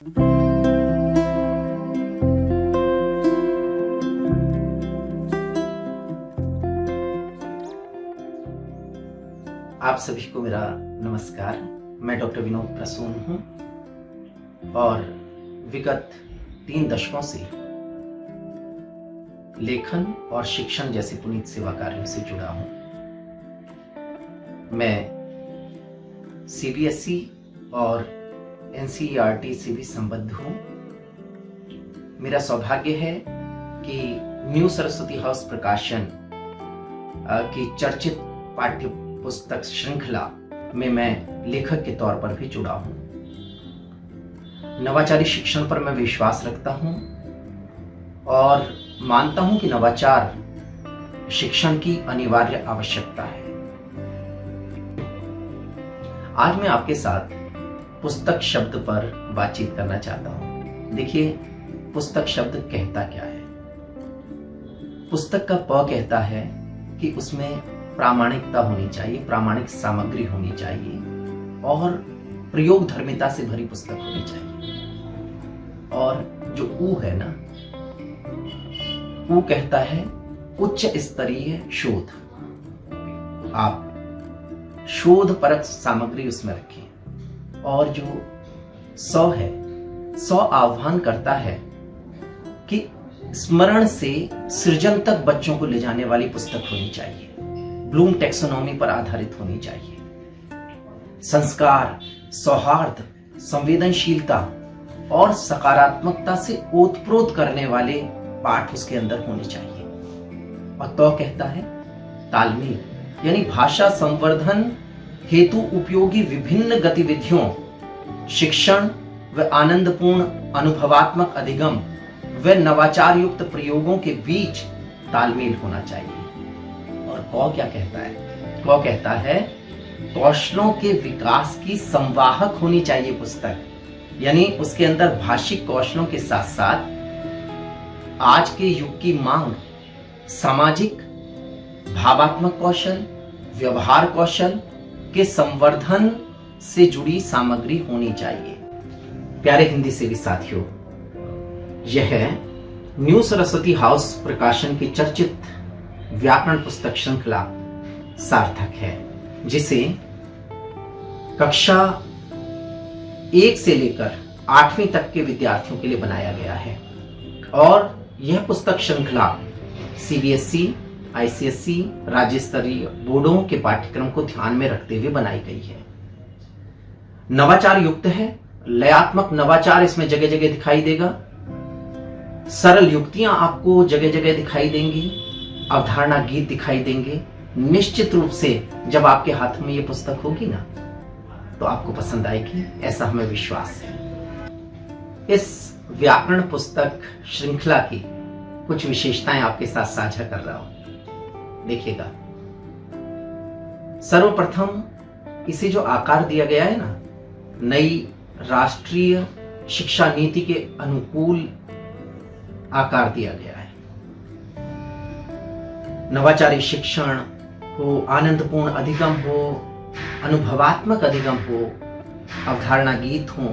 आप सभी को मेरा नमस्कार। मैं डॉक्टर विनोद प्रसून हूँ और विगत 3 दशकों से लेखन और शिक्षण जैसे पुनीत सेवा कार्यों से जुड़ा हूँ। मैं CBSE और NCERT से भी संबद्ध हूँ। मेरा सौभाग्य है कि न्यू सरस्वती हाउस प्रकाशन की चर्चित पाठ्य पुस्तक श्रृंखला में मैं लेखक के तौर पर भी जुड़ा हूँ। नवाचारी शिक्षण पर मैं विश्वास रखता हूँ और मानता हूँ कि नवाचार शिक्षण की अनिवार्य आवश्यकता है। आज मैं आपके साथ पुस्तक शब्द पर बातचीत करना चाहता हूँ। देखिए, पुस्तक शब्द कहता क्या है। पुस्तक का प कहता है कि उसमें प्रामाणिकता होनी चाहिए, प्रामाणिक सामग्री होनी चाहिए और प्रयोग धर्मिता से भरी पुस्तक होनी चाहिए। और जो ऊ है ना, ऊ कहता है उच्च स्तरीय शोध। आप शोध परक सामग्री उसमें रखें। और जो 100 है, 100 आह्वान करता है कि स्मरण से सृजन तक बच्चों को ले जाने वाली पुस्तक होनी चाहिए, ब्लूम टैक्सोनॉमी पर आधारित होनी चाहिए। संस्कार, सौहार्द, संवेदनशीलता और सकारात्मकता से ओतप्रोत करने वाले पाठ उसके अंदर होने चाहिए। और तो कहता है तालमेल, यानी भाषा संवर्धन हेतु उपयोगी विभिन्न गतिविधियों, शिक्षण व आनंदपूर्ण अनुभवात्मक अधिगम व नवाचार युक्त प्रयोगों के बीच तालमेल होना चाहिए। और कौ क्या कहता है? कौ कहता है कौशलों के विकास की संवाहक होनी चाहिए पुस्तक, यानी उसके अंदर भाषिक कौशलों के साथ साथ आज के युग की मांग सामाजिक, भावात्मक कौशल, व्यवहार कौशल के संवर्धन से जुड़ी सामग्री होनी चाहिए। प्यारे हिंदी सेवी साथियों, यह न्यू सरस्वती हाउस प्रकाशन की चर्चित व्याकरण पुस्तक श्रृंखला सार्थक है, जिसे कक्षा 1 से लेकर 8वीं तक के विद्यार्थियों के लिए बनाया गया है। और यह पुस्तक श्रृंखला CBSE, ICSE राज्य स्तरीय बोर्डों के पाठ्यक्रम को ध्यान में रखते हुए बनाई गई है। नवाचार युक्त है, लयात्मक नवाचार इसमें जगह जगह दिखाई देगा। सरल युक्तियां आपको जगह जगह दिखाई देंगी, अवधारणा गीत दिखाई देंगे। निश्चित रूप से जब आपके हाथ में ये पुस्तक होगी ना, तो आपको पसंद आएगी, ऐसा हमें विश्वास है। इस व्याकरण पुस्तक श्रृंखला की कुछ विशेषताएं आपके साथ साझा कर रहा हूं, देखिएगा। सर्वप्रथम इसे जो आकार दिया गया है ना, नई राष्ट्रीय शिक्षा नीति के अनुकूल आकार दिया गया है। नवाचारी शिक्षण हो, आनंदपूर्ण अधिगम हो, अनुभवात्मक अधिगम हो, अवधारणा गीत हो,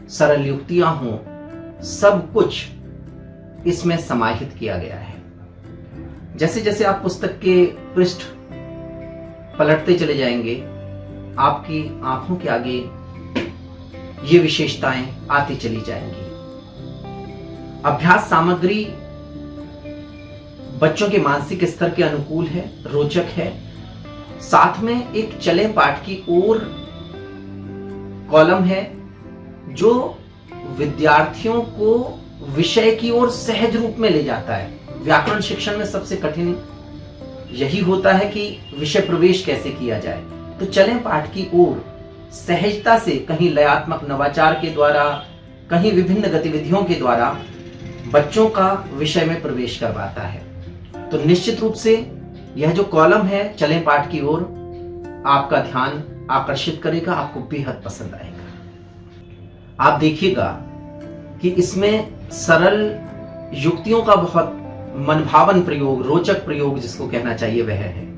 सरल युक्तियां हो, सब कुछ इसमें समाहित किया गया है। जैसे जैसे आप पुस्तक के पृष्ठ पलटते चले जाएंगे, आपकी आंखों के आगे ये विशेषताएं आती चली जाएंगी। अभ्यास सामग्री बच्चों के मानसिक स्तर के अनुकूल है, रोचक है। साथ में एक चले पाठ की ओर कॉलम है जो विद्यार्थियों को विषय की ओर सहज रूप में ले जाता है। व्याकरण शिक्षण में सबसे कठिन यही होता है कि विषय प्रवेश कैसे किया जाए। तो चलें पाठ की ओर सहजता से, कहीं लयात्मक नवाचार के द्वारा, कहीं विभिन्न गतिविधियों के द्वारा बच्चों का विषय में प्रवेश करवाता है। तो निश्चित रूप से यह जो कॉलम है चलें पाठ की ओर आपका ध्यान आकर्षित करेगा, आपको बेहद पसंद आएगा। आप देखिएगा कि इसमें सरल युक्तियों का बहुत मनभावन प्रयोग, रोचक प्रयोग जिसको कहना चाहिए वह है।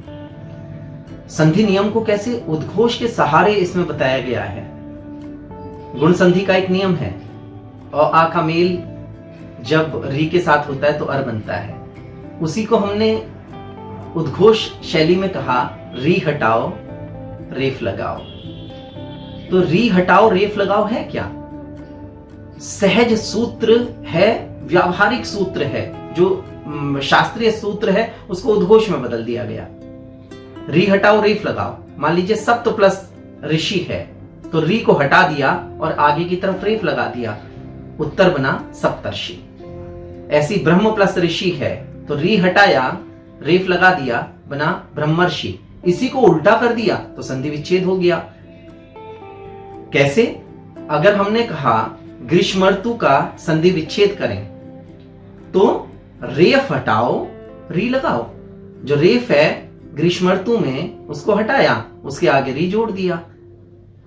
संधि नियम को कैसे उद्घोष के सहारे इसमें बताया गया है। गुण संधि का एक नियम है, और आ का मेल जब री के साथ होता है तो अर बनता है। उसी को हमने उद्घोष शैली में कहा, री हटाओ रेफ लगाओ। तो री हटाओ रेफ लगाओ है क्या? सहज सूत्र है, व्यावहारिक सूत्र है, जो शास्त्रीय सूत्र है उसको उद्घोष में बदल दिया गया। री हटाओ रेफ लगाओ, मान लीजिए सप्त प्लस ऋषि है तो री को हटा दिया और आगे की तरफ रेफ लगा दिया, उत्तर बना सप्तर्षि। ऐसी ब्रह्म प्लस ऋषि है तो री हटाया रेफ लगा दिया, बना ब्रह्मर्षि। इसी को उल्टा कर दिया तो संधि विच्छेद हो गया। कैसे? अगर हमने कहा ग्रीष्म ऋतु का संधि विच्छेद करें तो रेफ हटाओ री लगाओ। जो रेफ है ग्रीष्म ऋतु में उसको हटाया, उसके आगे री जोड़ दिया,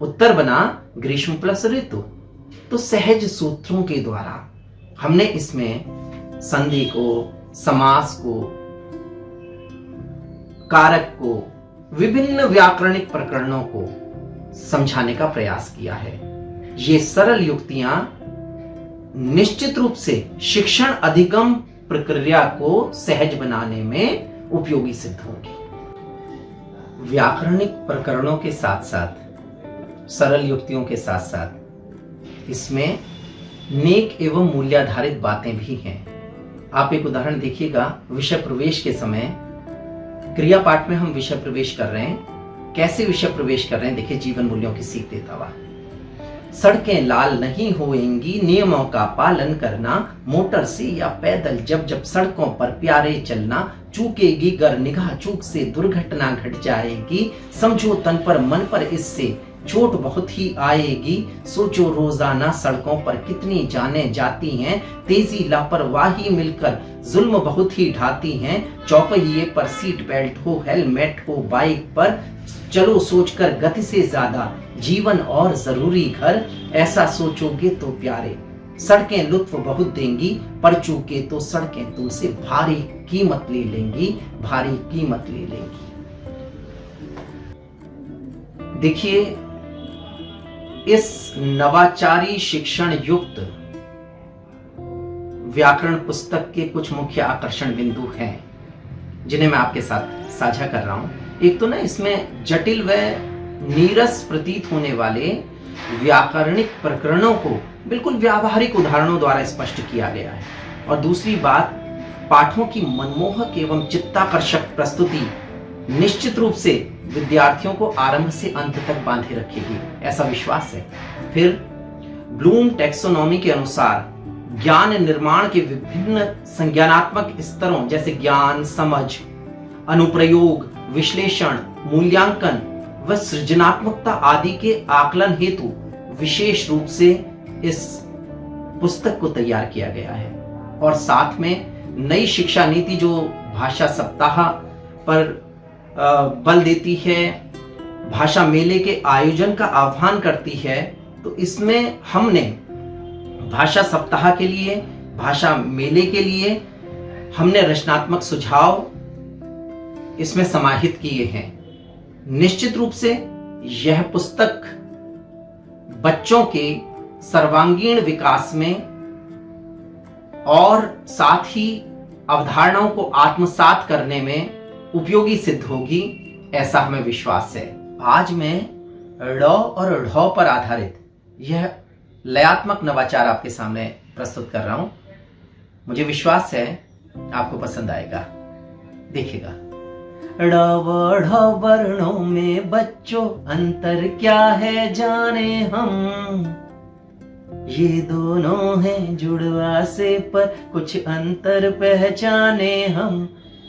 उत्तर बना ग्रीष्म प्लस ऋतु। तो सहज सूत्रों के द्वारा हमने इसमें संधि को, समास को, कारक को, विभिन्न व्याकरणिक प्रकरणों को समझाने का प्रयास किया है। ये सरल युक्तियां निश्चित रूप से शिक्षण अधिगम प्रक्रिया को सहज बनाने में उपयोगी सिद्ध होंगी। व्याकरणिक प्रकरणों के साथ साथ, सरल युक्तियों के साथ साथ इसमें नेक एवं मूल्याधारित बातें भी हैं। आप एक उदाहरण देखिएगा, विषय प्रवेश के समय क्रिया पाठ में हम विषय प्रवेश कर रहे हैं। कैसे विषय प्रवेश कर रहे हैं? देखिए, जीवन मूल्यों की सीख देता हुआ। सड़कें लाल नहीं होएंगी, नियमों का पालन करना, मोटर से या पैदल जब जब सड़कों पर प्यारे चलना, चूकेगी गर निगाह चूक से दुर्घटना घट जाएगी, समझो तन पर मन पर इससे चोट बहुत ही आएगी, सोचो रोजाना सड़कों पर कितनी जानें जाती हैं, तेजी लापरवाही मिलकर जुल्म बहुत ही ढाती हैं, चौपहिए पर सीट बेल्ट हो, हेलमेट हो, बाइक पर चलो सोचकर गति से ज्यादा, जीवन और जरूरी घर, ऐसा सोचोगे तो प्यारे, सड़कें लुत्फ बहुत देंगी, पर चूके तो सड़कें तुमसे भारी कीमत ले लेंगी, भारी कीमत ले लेंगी। देखिए, इस नवाचारी शिक्षण युक्त व्याकरण पुस्तक के कुछ मुख्य आकर्षण बिंदु हैं जिन्हें मैं आपके साथ साझा कर रहा हूं। एक तो ना, इसमें जटिल व नीरस प्रतीत होने वाले व्याकरणिक प्रकरणों को बिल्कुल व्यावहारिक उदाहरणों द्वारा स्पष्ट किया गया है। और दूसरी बात, पाठों की मनमोहक एवं चित्ताकर्षक प्रस्तुति निश्चित रूप से विद्यार्थियों को आरंभ से अंत तक बांधे रखेगी, ऐसा विश्वास है। फिर ब्लूम टैक्सोनॉमी के अनुसार ज्ञान निर्माण के विभिन्न संज्ञानात्मक स्तरों जैसे ज्ञान, समझ, अनुप्रयोग, विश्लेषण, मूल्यांकन व सृजनात्मकता आदि के आकलन हेतु विशेष रूप से इस पुस्तक को तैयार किया गया है। और साथ में नई शिक्षा नीति जो भाषा सप्ताह पर बल देती है, भाषा मेले के आयोजन का आह्वान करती है, तो इसमें हमने भाषा सप्ताह के लिए, भाषा मेले के लिए हमने रचनात्मक सुझाव इसमें समाहित किए हैं। निश्चित रूप से यह पुस्तक बच्चों के सर्वांगीण विकास में और साथ ही अवधारणाओं को आत्मसात करने में उपयोगी सिद्ध होगी, ऐसा हमें विश्वास है। आज मैं ड़ और ढ पर आधारित यह लयात्मक नवाचार आपके सामने प्रस्तुत कर रहा हूं। मुझे विश्वास है आपको पसंद आएगा। देखिएगा। ड़ व ढ वर्णों में बच्चों अंतर क्या है जाने हम, ये दोनों हैं जुड़वा से पर कुछ अंतर पहचाने हम,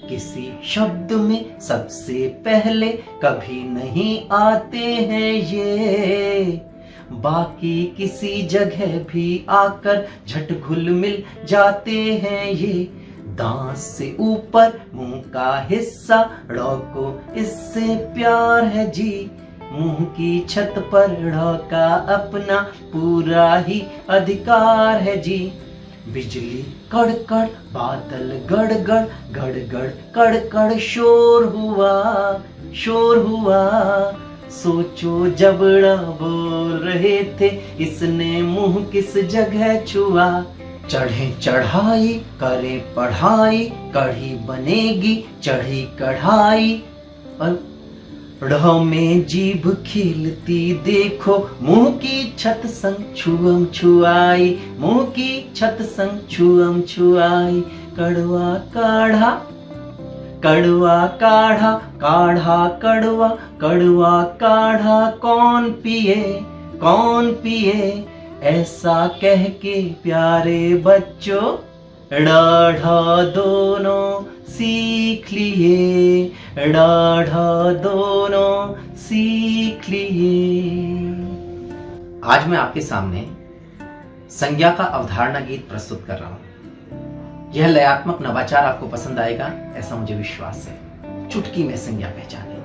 किसी शब्द में सबसे पहले कभी नहीं आते हैं ये, बाकी किसी जगह भी आकर झट घुल मिल जाते हैं ये, दांत से ऊपर मुंह का हिस्सा ड़ को इससे प्यार है जी, मुंह की छत पर ड़ का अपना पूरा ही अधिकार है जी, बिजली कड़कड़ बादल गड़गड़ गड़गड़ कड़कड़ शोर हुआ सोचो जबड़ा बोल रहे थे, इसने मुंह किस जगह छुआ। चढ़े चढ़ाई करे पढ़ाई, कढ़ी बनेगी चढ़ी कढ़ाई। और ढ़ में जीभ खिलती देखो, मुंह की छत संग छुअम छुआई, मुंह की छत संग छुअम छुआई। कड़वा काढ़ा कड़वा काढ़ा, काढ़ा कड़वा, कड़वा काढ़ा कौन पिए कौन पिए। ऐसा कह के प्यारे बच्चों, ढ़ दोनों सीख लिए, ढ़ दोनों सीख लिए। आज मैं आपके सामने संज्ञा का अवधारणा गीत प्रस्तुत कर रहा हूं। यह लयात्मक नवाचार आपको पसंद आएगा ऐसा मुझे विश्वास है। चुटकी में संज्ञा पहचाने,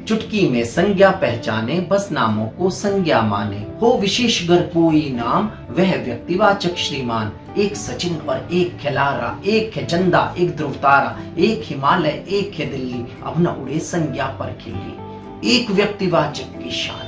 चुटकी में संज्ञा पहचाने, बस नामों को संज्ञा माने। हो विशेष गर कोई नाम, वह व्यक्तिवाचक श्रीमान। एक सचिन और एक खिलारा, एक है चंदा एक ध्रुव तारा, एक हिमालय एक है दिल्ली, अब न उड़े संज्ञा पर खिल्ली। एक व्यक्तिवाचक की शान,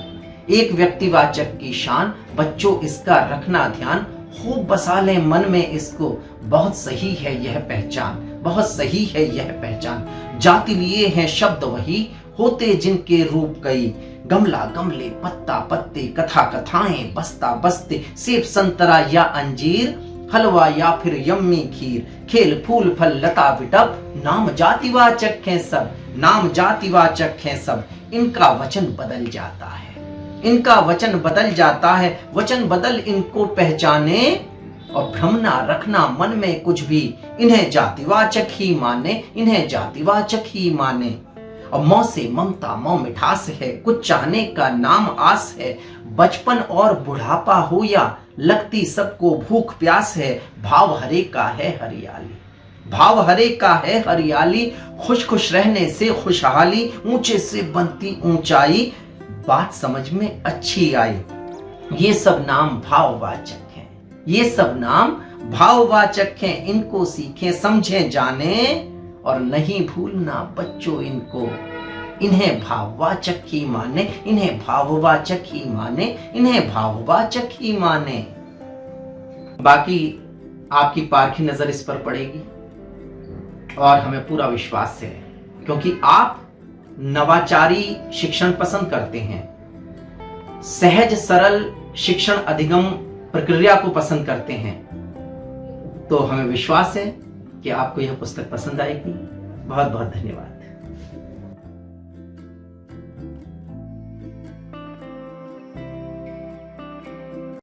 एक व्यक्तिवाचक की शान, बच्चों इसका रखना ध्यान। खूब बसा ले मन में इसको, बहुत सही है यह पहचान, बहुत सही है यह पहचान। जाति लिए हैं शब्द वही, होते जिनके रूप कई। गमला गमले, पत्ता पत्ते, कथा कथाएं, बस्ता बस्ते, सेब संतरा या अंजीर, हलवा या फिर यम्मी खीर। खेल फूल फल लता विटप, नाम जातिवाचक हैं सब, नाम जातिवाचक हैं सब। इनका वचन बदल जाता है, इनका वचन बदल जाता है, वचन बदल इनको पहचाने। और भ्रम ना रखना मन में कुछ भी, इन्हें जातिवाचक ही माने, इन्हें जातिवाचक ही माने। और मौ से ममता मौ मिठास है, कुछ चाहने का नाम आस है। बचपन और बुढ़ापा हो या लगती सबको भूख प्यास है, भाव हरे का है हरियाली, भाव हरे का है हरियाली। खुश खुश रहने से खुशहाली, ऊंचे से बनती ऊंचाई। बात समझ में अच्छी आई, ये सब नाम भाववाचक हैं, ये सब नाम भाववाचक हैं। इनको सीखें समझें जाने, और नहीं भूलना बच्चों इनको, इन्हें भाववाचक ही माने, इन्हें भाववाचक ही माने, इन्हें भाववाचक ही माने। बाकी आपकी पारखी नजर इस पर पड़ेगी और हमें पूरा विश्वास है, क्योंकि आप नवाचारी शिक्षण पसंद करते हैं, सहज सरल शिक्षण अधिगम प्रक्रिया को पसंद करते हैं। तो हमें विश्वास है कि आपको यह पुस्तक पसंद आएगी। बहुत बहुत धन्यवाद।